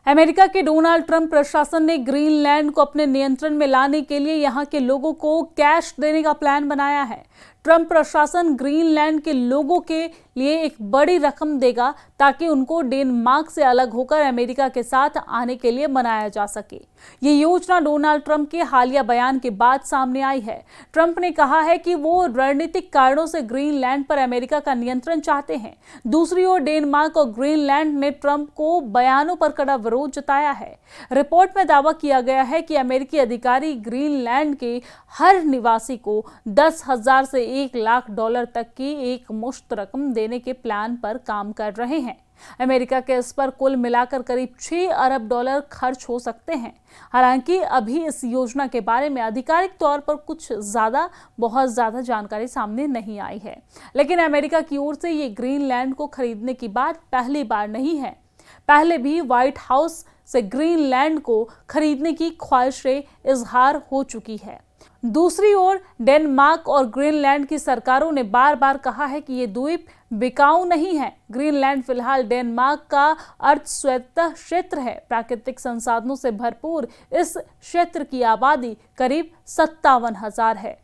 America के Donald Trump प्रशासन ने ग्रीनलैंड को अपने नियंत्रण में लाने के लिए यहां के लोगों को कैश देने का प्लान बनाया है। ट्रंप प्रशासन ग्रीनलैंड के लोगों के लिए एक बड़ी रकम देगा ताकि उनको डेनमार्क से अलग होकर अमेरिका के साथ आने के लिए मनाया जा सके। ये योजना डोनाल्ड ट्रंप के हालिया बयान के बाद सामने आई है। ट्रंप ने कहा है कि वो रणनीतिक कारणों से ग्रीनलैंड पर अमेरिका का नियंत्रण चाहते हैं। दूसरी ओर डेनमार्क और ग्रीनलैंड ने ट्रंप को बयानों पर कड़ा विरोध जताया है। रिपोर्ट में दावा किया गया है कि अमेरिकी अधिकारी ग्रीनलैंड के हर निवासी को 10,000 से $1,00,000 तक की एक मुश्त रकम देने के प्लान पर काम कर रहे हैं। अमेरिका के इस पर कुल मिलाकर करीब $6 अरब खर्च हो सकते हैं। हालांकि अभी इस योजना के बारे में आधिकारिक तौर पर बहुत ज्यादा जानकारी सामने नहीं आई है। लेकिन अमेरिका की ओर से ये ग्रीनलैंड को खरीदने की बात पहली बार नहीं है। पहले भी व्हाइट हाउस से ग्रीनलैंड को खरीदने की ख्वाहिशें इजहार हो चुकी है। दूसरी ओर डेनमार्क और ग्रीनलैंड की सरकारों ने बार बार कहा है कि ये द्वीप बिकाऊ नहीं है। ग्रीनलैंड फिलहाल डेनमार्क का अर्धस्वायत्त क्षेत्र है। प्राकृतिक संसाधनों से भरपूर इस क्षेत्र की आबादी करीब 57,000 है।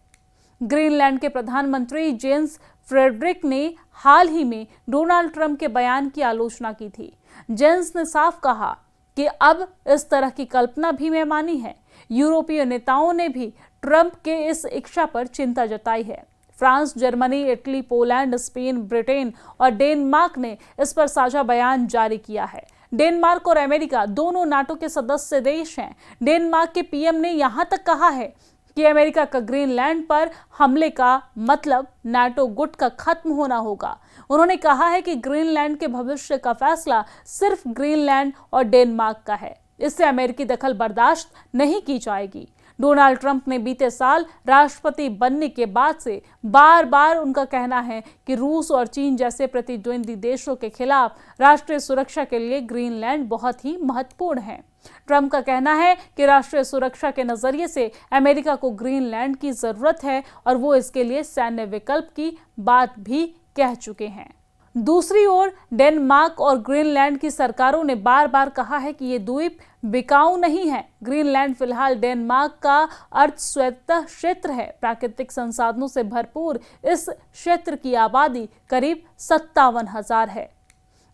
ग्रीनलैंड के प्रधानमंत्री जेन्स फ्रेडरिक ने हाल ही में डोनाल्ड ट्रंप के बयान की आलोचना की थी। जेन्स ने साफ कहा कि अब इस तरह की कल्पना भी बेमानी है। यूरोपीय नेताओं ने भी ट्रंप के इस इच्छा पर चिंता जताई है। France, Germany, Italy, Poland, Spain, Britain और डेनमार्क ने इस पर साझा बयान जारी किया है। डेनमार्क और अमेरिका दोनों नाटो के सदस्य देश हैं। डेनमार्क के पीएम ने यहां तक कहा है कि अमेरिका का ग्रीनलैंड पर हमले का मतलब नाटो गुट का खत्म होना होगा। उन्होंने कहा है कि ग्रीनलैंड के भविष्य का फैसला सिर्फ ग्रीनलैंड और डेनमार्क का है। इससे अमेरिकी दखल बर्दाश्त नहीं की जाएगी। डोनाल्ड ट्रंप ने बीते साल राष्ट्रपति बनने के बाद से बार बार उनका कहना है कि रूस और चीन जैसे प्रतिद्वंदी देशों के खिलाफ राष्ट्रीय सुरक्षा के लिए ग्रीनलैंड बहुत ही महत्वपूर्ण है। ट्रंप का कहना है कि राष्ट्रीय सुरक्षा के नजरिए से अमेरिका को ग्रीनलैंड की जरूरत है और वो इसके लिए सैन्य विकल्प की बात भी कह चुके हैं। दूसरी ओर डेनमार्क और ग्रीनलैंड की सरकारों ने बार बार कहा है कि ये द्वीप बिकाऊ नहीं है। ग्रीनलैंड फिलहाल डेनमार्क का अर्धस्वायत्त क्षेत्र है। प्राकृतिक संसाधनों से भरपूर इस क्षेत्र की आबादी करीब 57,000 है।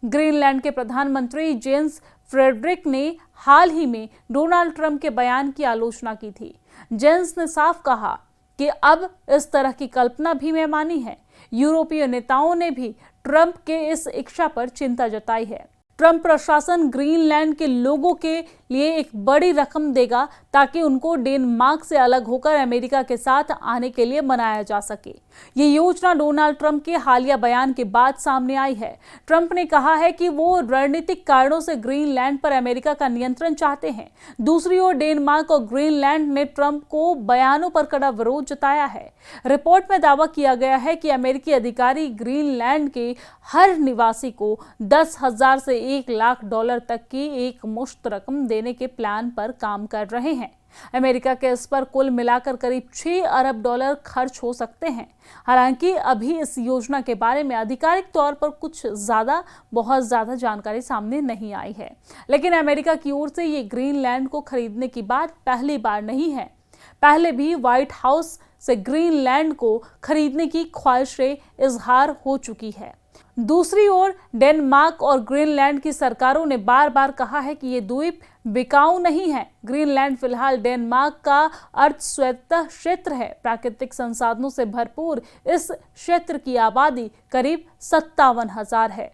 ग्रीनलैंड के प्रधानमंत्री जेन्स फ्रेडरिक ने हाल ही में डोनाल्ड ट्रंप के बयान की आलोचना की थी। जेन्स ने साफ कहा कि अब इस तरह की कल्पना भी बेमानी है। यूरोपीय नेताओं ने भी ट्रंप के इस इच्छा पर चिंता जताई है। ट्रंप प्रशासन ग्रीनलैंड के लोगों के लिए एक बड़ी रकम देगा ताकि उनको डेनमार्क से अलग होकर अमेरिका के साथ आने के लिए मनाया जा सके। ये योजना डोनाल्ड ट्रंप के हालिया बयान के बाद सामने आई है। ट्रंप ने कहा है कि वो रणनीतिक कारणों से ग्रीनलैंड पर अमेरिका का नियंत्रण चाहते हैं। दूसरी ओर डेनमार्क और ग्रीनलैंड ने ट्रंप को बयानों पर कड़ा विरोध जताया है। रिपोर्ट में दावा किया गया है कि अमेरिकी अधिकारी ग्रीनलैंड के हर निवासी को 10,000 से $1,00,000 तक की एक मुश्त रकम देने के प्लान पर काम कर रहे हैं। अमेरिका के इस पर कुल मिलाकर करीब $6 अरब खर्च हो सकते हैं। हालांकि अभी इस योजना के बारे में आधिकारिक तौर पर बहुत ज्यादा जानकारी सामने नहीं आई है। लेकिन अमेरिका की ओर से ये ग्रीनलैंड को खरीदने की बात पहली बार नहीं है। पहले भी व्हाइट हाउस से ग्रीनलैंड को खरीदने की ख्वाहिशें इजहार हो चुकी है। दूसरी ओर डेनमार्क और ग्रीनलैंड की सरकारों ने बार बार कहा है कि ये द्वीप बिकाऊ नहीं है। ग्रीनलैंड फिलहाल डेनमार्क का अर्धस्वायत्त क्षेत्र है। प्राकृतिक संसाधनों से भरपूर इस क्षेत्र की आबादी करीब 57,000 है।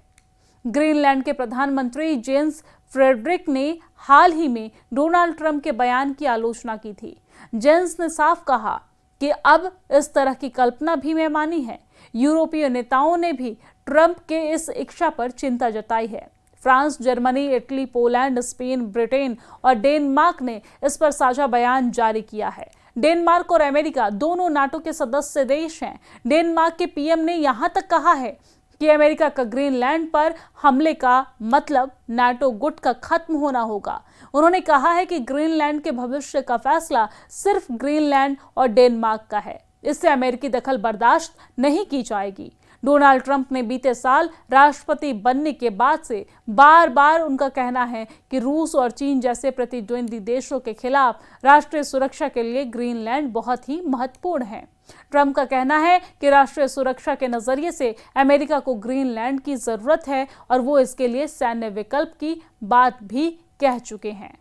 ग्रीनलैंड के प्रधानमंत्री जेन्स फ्रेडरिक ने हाल ही में डोनाल्ड ट्रंप के बयान की आलोचना की थी। जेन्स ने साफ कहा कि अब इस तरह की कल्पना भी बेमानी है। यूरोपीय नेताओं ने भी ट्रंप के इस इच्छा पर चिंता जताई है। France, Germany, Italy, Poland, Spain, Britain और डेनमार्क ने इस पर साझा बयान जारी किया है। डेनमार्क और अमेरिका दोनों नाटो के सदस्य देश हैं। डेनमार्क के पीएम ने यहां तक कहा है कि अमेरिका का ग्रीनलैंड पर हमले का मतलब नाटो गुट का खत्म होना होगा। उन्होंने कहा है कि ग्रीनलैंड के भविष्य का फैसला सिर्फ ग्रीनलैंड और डेनमार्क का है। इससे अमेरिकी दखल बर्दाश्त नहीं की जाएगी। डोनाल्ड ट्रंप ने बीते साल राष्ट्रपति बनने के बाद से बार बार उनका कहना है कि रूस और चीन जैसे प्रतिद्वंदी देशों के खिलाफ राष्ट्रीय सुरक्षा के लिए ग्रीनलैंड बहुत ही महत्वपूर्ण है। ट्रंप का कहना है कि राष्ट्रीय सुरक्षा के नजरिए से अमेरिका को ग्रीनलैंड की जरूरत है और वो इसके लिए सैन्य विकल्प की बात भी कह चुके हैं।